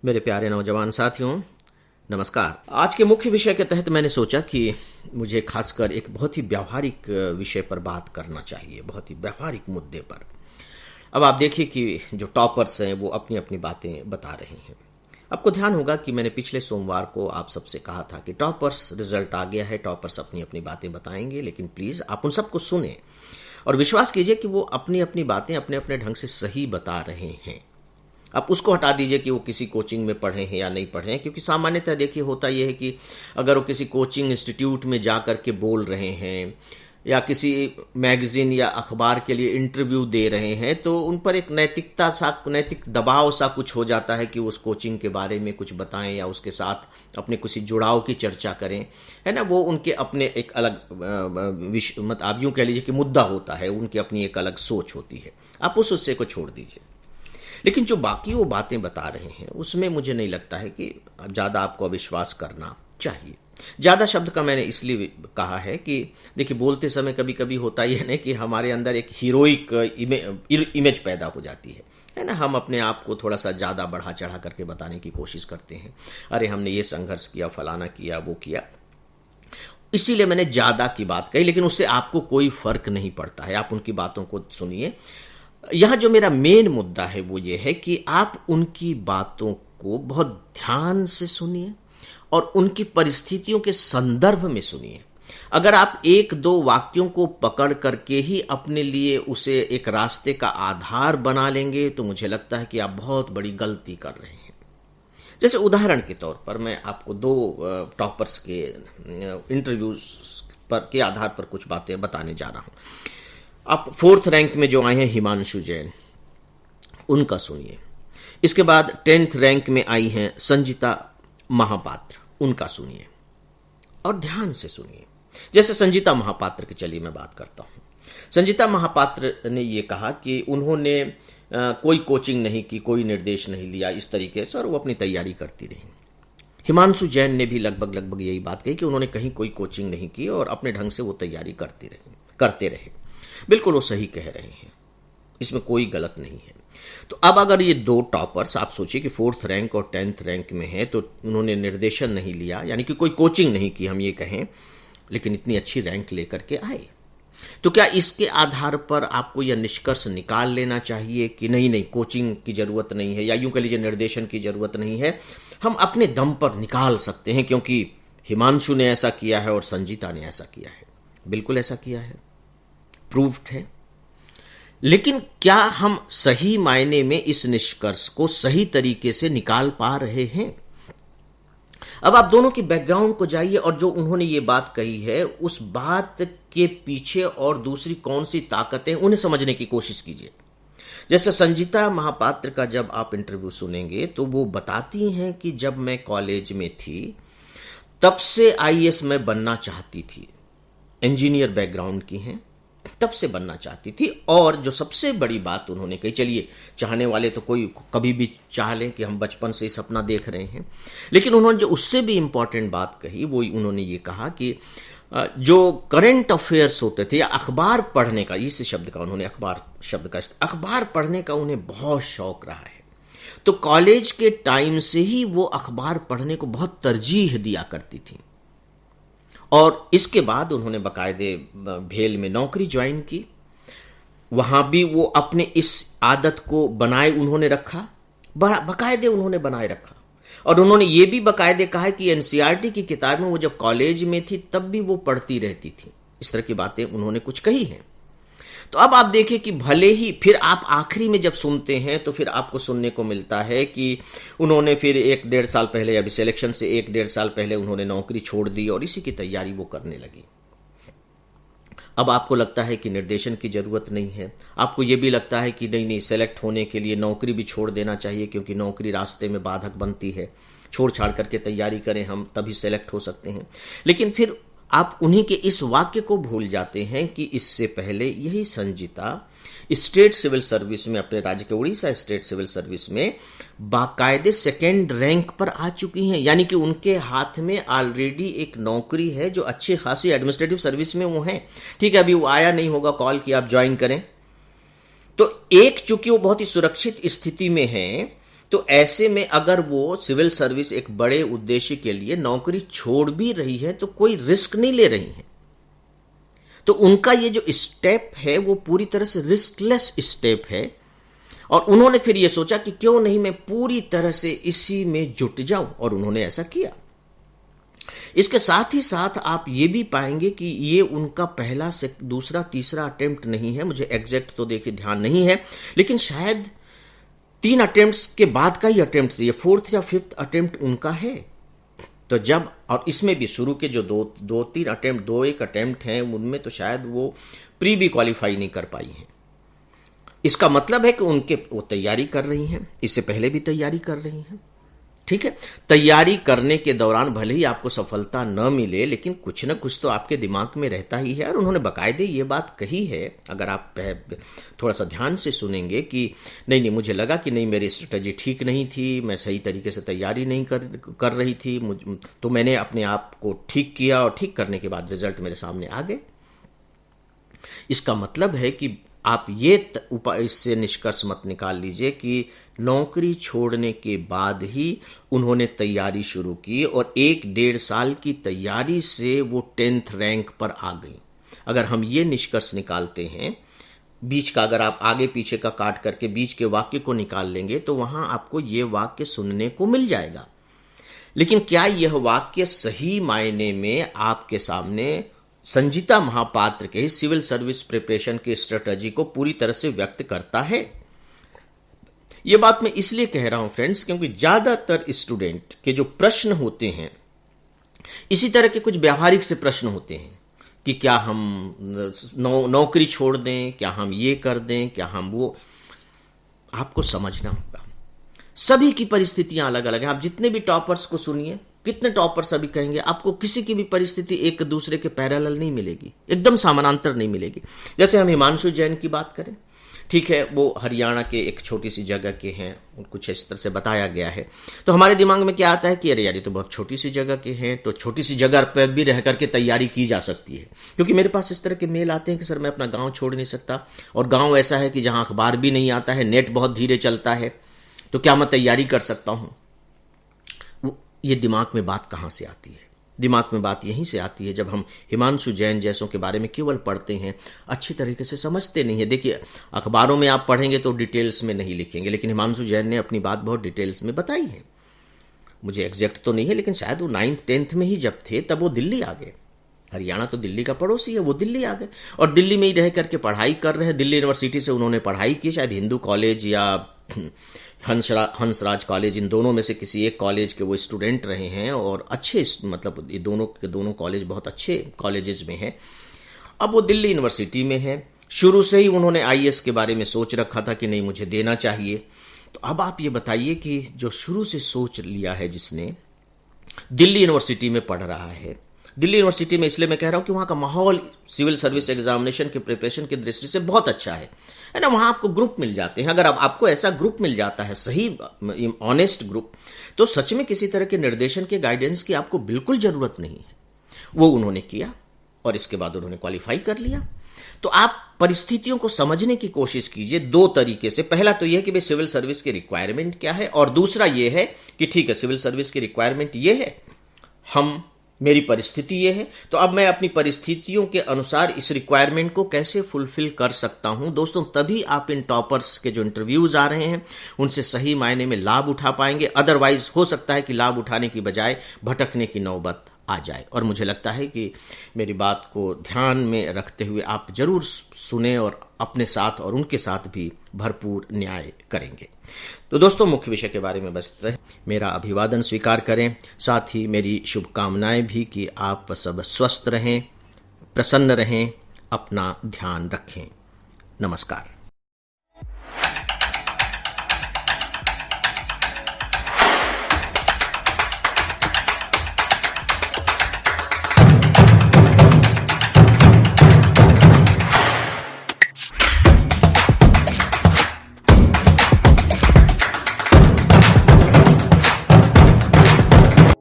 मेरे प्यारे नौजवान साथियों, नमस्कार। आज के मुख्य विषय के तहत मैंने सोचा कि मुझे खासकर एक बहुत ही व्यावहारिक विषय पर बात करना चाहिए, बहुत ही व्यावहारिक मुद्दे पर। अब आप देखिए कि जो टॉपर्स हैं वो अपनी अपनी बातें बता रहे हैं। आपको ध्यान होगा कि मैंने पिछले सोमवार को आप सबसे कहा था कि टॉपर्स रिजल्ट आ गया है, टॉपर्स अपनी अपनी बातें बताएंगे, लेकिन प्लीज आप उन सबको सुने और विश्वास कीजिए कि वो अपनी अपनी बातें अपने अपने ढंग से सही बता रहे हैं। आप उसको हटा दीजिए कि वो किसी कोचिंग में पढ़े हैं या नहीं पढ़े हैं, क्योंकि सामान्यतः देखिए होता यह है कि अगर वो किसी कोचिंग इंस्टीट्यूट में जा कर के बोल रहे हैं या किसी मैगजीन या अखबार के लिए इंटरव्यू दे रहे हैं तो उन पर एक नैतिक दबाव सा कुछ हो जाता है कि उस कोचिंग के बारे में कुछ बताएं या उसके साथ अपने किसी जुड़ाव की चर्चा करें, है ना। वो उनके अपने एक अलग आप यूं कह लीजिए कि मुद्दा होता है, उनकी अपनी एक अलग सोच होती है। आप उस हिस्से को छोड़ दीजिए, लेकिन जो बाकी वो बातें बता रहे हैं उसमें मुझे नहीं लगता है कि ज़्यादा आपको अविश्वास करना चाहिए। ज़्यादा शब्द का मैंने इसलिए कहा है कि देखिए, बोलते समय कभी कभी होता यह है कि हमारे अंदर एक हीरोइक इमेज पैदा हो जाती है ना। हम अपने आप को थोड़ा सा ज़्यादा बढ़ा चढ़ा करके बताने की कोशिश करते हैं, अरे हमने ये संघर्ष किया, फलाना किया, वो किया। इसीलिए मैंने ज़्यादा की बात कही, लेकिन उससे आपको कोई फर्क नहीं पड़ता है। आप उनकी बातों को सुनिए। यहां जो मेरा मेन मुद्दा है वो ये है कि आप उनकी बातों को बहुत ध्यान से सुनिए और उनकी परिस्थितियों के संदर्भ में सुनिए। अगर आप एक दो वाक्यों को पकड़ करके ही अपने लिए उसे एक रास्ते का आधार बना लेंगे तो मुझे लगता है कि आप बहुत बड़ी गलती कर रहे हैं। जैसे उदाहरण के तौर पर मैं आपको दो टॉपर्स के इंटरव्यूज पर के आधार पर कुछ बातें बताने जा रहा हूं। आप 4th रैंक में जो आए हैं हिमांशु जैन, उनका सुनिए। इसके बाद 10th रैंक में आई हैं संजीता महापात्र, उनका सुनिए और ध्यान से सुनिए। जैसे संजीता महापात्र की चलिए मैं बात करता हूं। संजीता महापात्र ने यह कहा कि उन्होंने कोई कोचिंग नहीं की, कोई निर्देश नहीं लिया इस तरीके से, और वो अपनी तैयारी करती रही। हिमांशु जैन ने भी लगभग यही बात कही कि उन्होंने कहीं कोई कोचिंग नहीं की और अपने ढंग से वो तैयारी करते रहे। बिल्कुल वो सही कह रहे हैं, इसमें कोई गलत नहीं है। तो अब अगर ये दो टॉपर्स, आप सोचिए कि 4th रैंक और 10th रैंक में हैं, तो उन्होंने निर्देशन नहीं लिया, यानी कि कोई कोचिंग नहीं की हम ये कहें, लेकिन इतनी अच्छी रैंक लेकर के आए, तो क्या इसके आधार पर आपको यह निष्कर्ष निकाल लेना चाहिए कि नहीं कोचिंग की जरूरत नहीं है या यूं कह लीजिए निर्देशन की जरूरत नहीं है, हम अपने दम पर निकाल सकते हैं क्योंकि हिमांशु ने ऐसा किया है और संजीता ने ऐसा किया है? बिल्कुल ऐसा किया है, प्रूव्ड है। लेकिन क्या हम सही मायने में इस निष्कर्ष को सही तरीके से निकाल पा रहे हैं? अब आप दोनों की बैकग्राउंड को जाइए और जो उन्होंने ये बात कही है उस बात के पीछे और दूसरी कौन सी ताकतें, उन्हें समझने की कोशिश कीजिए। जैसे संजीता महापात्र का जब आप इंटरव्यू सुनेंगे तो वो बताती हैं कि जब मैं कॉलेज में थी तब से आईएएस में बनना चाहती थी, इंजीनियर बैकग्राउंड की हैं, तब से बनना चाहती थी। और जो सबसे बड़ी बात उन्होंने कही, चलिए चाहने वाले तो कोई कभी भी चाह लें कि हम बचपन से ही सपना देख रहे हैं, लेकिन उन्होंने जो उससे भी इंपॉर्टेंट बात कही वो उन्होंने ये कहा कि जो करंट अफेयर्स होते थे या अखबार पढ़ने का, इस शब्द का उन्होंने अखबार पढ़ने का उन्हें बहुत शौक रहा है। तो कॉलेज के टाइम से ही वो अखबार पढ़ने को बहुत तरजीह दिया करती थी और इसके बाद उन्होंने बाकायदे भेल में नौकरी ज्वाइन की। वहां भी वो अपने इस आदत को उन्होंने रखा, बाकायदे उन्होंने बनाए रखा। और उन्होंने ये भी बाकायदे कहा कि एनसीईआरटी की किताबें वो जब कॉलेज में थी तब भी वो पढ़ती रहती थी। इस तरह की बातें उन्होंने कुछ कही हैं। तो अब आप देखिए कि भले ही फिर आप आखिरी में जब सुनते हैं तो फिर आपको सुनने को मिलता है कि उन्होंने फिर 1-1.5 साल पहले, अभी सिलेक्शन से 1-1.5 साल पहले उन्होंने नौकरी छोड़ दी और इसी की तैयारी वो करने लगी। अब आपको लगता है कि निर्देशन की जरूरत नहीं है, आपको यह भी लगता है कि नहीं सेलेक्ट होने के लिए नौकरी भी छोड़ देना चाहिए क्योंकि नौकरी रास्ते में बाधक बनती है, छोड़ छाड़ करके तैयारी करें हम तभी सेलेक्ट हो सकते हैं। लेकिन फिर आप उन्हीं के इस वाक्य को भूल जाते हैं कि इससे पहले यही संजीता स्टेट सिविल सर्विस में, अपने राज्य के उड़ीसा स्टेट सिविल सर्विस में बाकायदे 2nd रैंक पर आ चुकी हैं, यानी कि उनके हाथ में ऑलरेडी एक नौकरी है जो अच्छी खासी एडमिनिस्ट्रेटिव सर्विस में वो हैं। ठीक है, अभी वो आया नहीं होगा कॉल कि आप ज्वाइन करें, तो एक चूंकि वो बहुत ही सुरक्षित स्थिति में हैं तो ऐसे में अगर वो सिविल सर्विस एक बड़े उद्देश्य के लिए नौकरी छोड़ भी रही है तो कोई रिस्क नहीं ले रही है। तो उनका ये जो स्टेप है वो पूरी तरह से रिस्कलेस स्टेप है, और उन्होंने फिर ये सोचा कि क्यों नहीं मैं पूरी तरह से इसी में जुट जाऊं, और उन्होंने ऐसा किया। इसके साथ ही साथ आप ये भी पाएंगे कि ये उनका पहला से दूसरा तीसरा अटेम्प्ट नहीं है, मुझे एग्जैक्ट तो देखिए ध्यान नहीं है, लेकिन शायद 3 अटेम्प्ट्स के बाद का ही अटेम्प्ट, ये 4th या 5th अटेम्प्ट उनका है। तो जब, और इसमें भी शुरू के जो दो तीन अटेम्प्ट, 2-1 अटेम्प्ट हैं, उनमें तो शायद वो प्री भी क्वालिफाई नहीं कर पाई हैं। इसका मतलब है कि वो तैयारी कर रही हैं, इससे पहले भी तैयारी कर रही हैं। ठीक है, तैयारी करने के दौरान भले ही आपको सफलता न मिले, लेकिन कुछ ना कुछ तो आपके दिमाग में रहता ही है। और उन्होंने बाकायदे ये बात कही है, अगर आप थोड़ा सा ध्यान से सुनेंगे, कि नहीं मुझे लगा कि नहीं, मेरी स्ट्रेटजी ठीक नहीं थी, मैं सही तरीके से तैयारी नहीं कर रही थी, तो मैंने अपने आप को ठीक किया, और ठीक करने के बाद रिजल्ट मेरे सामने आ गए। इसका मतलब है कि आप ये इससे निष्कर्ष मत निकाल लीजिए कि नौकरी छोड़ने के बाद ही उन्होंने तैयारी शुरू की, और 1-1.5 साल की तैयारी से वो 10th रैंक पर आ गई। अगर हम ये निष्कर्ष निकालते हैं, बीच का अगर आप आगे पीछे का काट करके बीच के वाक्य को निकाल लेंगे, तो वहां आपको ये वाक्य सुनने को मिल जाएगा। लेकिन क्या यह वाक्य सही मायने में आपके सामने संजीता महापात्र के सिविल सर्विस प्रिपरेशन की स्ट्रेटजी को पूरी तरह से व्यक्त करता है? यह बात मैं इसलिए कह रहा हूं फ्रेंड्स, क्योंकि ज्यादातर स्टूडेंट के जो प्रश्न होते हैं, इसी तरह के कुछ व्यावहारिक से प्रश्न होते हैं कि क्या हम नौकरी छोड़ दें, क्या हम ये कर दें, क्या हम वो। आपको समझना होगा सभी की परिस्थितियां अलग अलग हैं। आप जितने भी टॉपर्स को सुनिए, कितने टॉपर्स अभी कहेंगे, आपको किसी की भी परिस्थिति एक दूसरे के पैरेलल नहीं मिलेगी, एकदम समानांतर नहीं मिलेगी। जैसे हम हिमांशु जैन की बात करें, ठीक है, वो हरियाणा के एक छोटी सी जगह के हैं, कुछ इस तरह से बताया गया है। तो हमारे दिमाग में क्या आता है कि अरे यार, ये तो बहुत छोटी सी जगह के हैं, तो छोटी सी जगह पर भी रह करके तैयारी की जा सकती है। क्योंकि मेरे पास इस तरह के मेल आते हैं कि सर मैं अपना गांव छोड़ नहीं सकता, और गांव ऐसा है कि जहां अखबार भी नहीं आता है, नेट बहुत धीरे चलता है, तो क्या मैं तैयारी कर सकता हूं? ये दिमाग में बात कहां से आती है? दिमाग में बात यहीं से आती है जब हम हिमांशु जैन जैसों के बारे में केवल पढ़ते हैं, अच्छी तरीके से समझते नहीं है। देखिए, अखबारों में आप पढ़ेंगे तो डिटेल्स में नहीं लिखेंगे, लेकिन हिमांशु जैन ने अपनी बात बहुत डिटेल्स में बताई है। मुझे एग्जैक्ट तो नहीं है, लेकिन शायद वो 9th 10th में ही जब थे, तब वो दिल्ली आ गए। हरियाणा तो दिल्ली का पड़ोसी है, वो दिल्ली आ गए और दिल्ली में ही रह करके पढ़ाई कर रहे हैं। दिल्ली यूनिवर्सिटी से उन्होंने पढ़ाई की, शायद हिंदू कॉलेज या हंसराज कॉलेज, इन दोनों में से किसी एक कॉलेज के वो स्टूडेंट रहे हैं, और अच्छे, मतलब ये दोनों के दोनों कॉलेज बहुत अच्छे कॉलेजेस में हैं। अब वो दिल्ली यूनिवर्सिटी में है। शुरू से ही उन्होंने आईएएस के बारे में सोच रखा था कि नहीं, मुझे देना चाहिए। तो अब आप ये बताइए कि जो शुरू से सोच लिया है, जिसने दिल्ली यूनिवर्सिटी में पढ़ रहा है, दिल्ली यूनिवर्सिटी में इसलिए मैं कह रहा हूं कि वहां का माहौल सिविल सर्विस एग्जामिनेशन के प्रिपरेशन की दृष्टि से बहुत अच्छा है ना। वहां आपको ग्रुप मिल जाते हैं। अगर आपको ऐसा ग्रुप मिल जाता है, सही ऑनेस्ट ग्रुप, तो सच में किसी तरह के निर्देशन के गाइडेंस की आपको बिल्कुल जरूरत नहीं है। वो उन्होंने किया, और इसके बाद उन्होंने क्वालिफाई कर लिया। तो आप परिस्थितियों को समझने की कोशिश कीजिए 2 तरीके से। पहला तो यह कि भाई सिविल सर्विस की रिक्वायरमेंट क्या है, और दूसरा यह है कि ठीक है, सिविल सर्विस की रिक्वायरमेंट यह है, मेरी परिस्थिति ये है, तो अब मैं अपनी परिस्थितियों के अनुसार इस रिक्वायरमेंट को कैसे फुलफिल कर सकता हूं। दोस्तों, तभी आप इन टॉपर्स के जो इंटरव्यूज आ रहे हैं, उनसे सही मायने में लाभ उठा पाएंगे। अदरवाइज हो सकता है कि लाभ उठाने की बजाय भटकने की नौबत आ जाए। और मुझे लगता है कि मेरी बात को ध्यान में रखते हुए आप जरूर सुने, और अपने साथ और उनके साथ भी भरपूर न्याय करेंगे। तो दोस्तों, मुख्य विषय के बारे में बस इतना ही। मेरा अभिवादन स्वीकार करें, साथ ही मेरी शुभकामनाएं भी कि आप सब स्वस्थ रहें, प्रसन्न रहें, अपना ध्यान रखें। नमस्कार।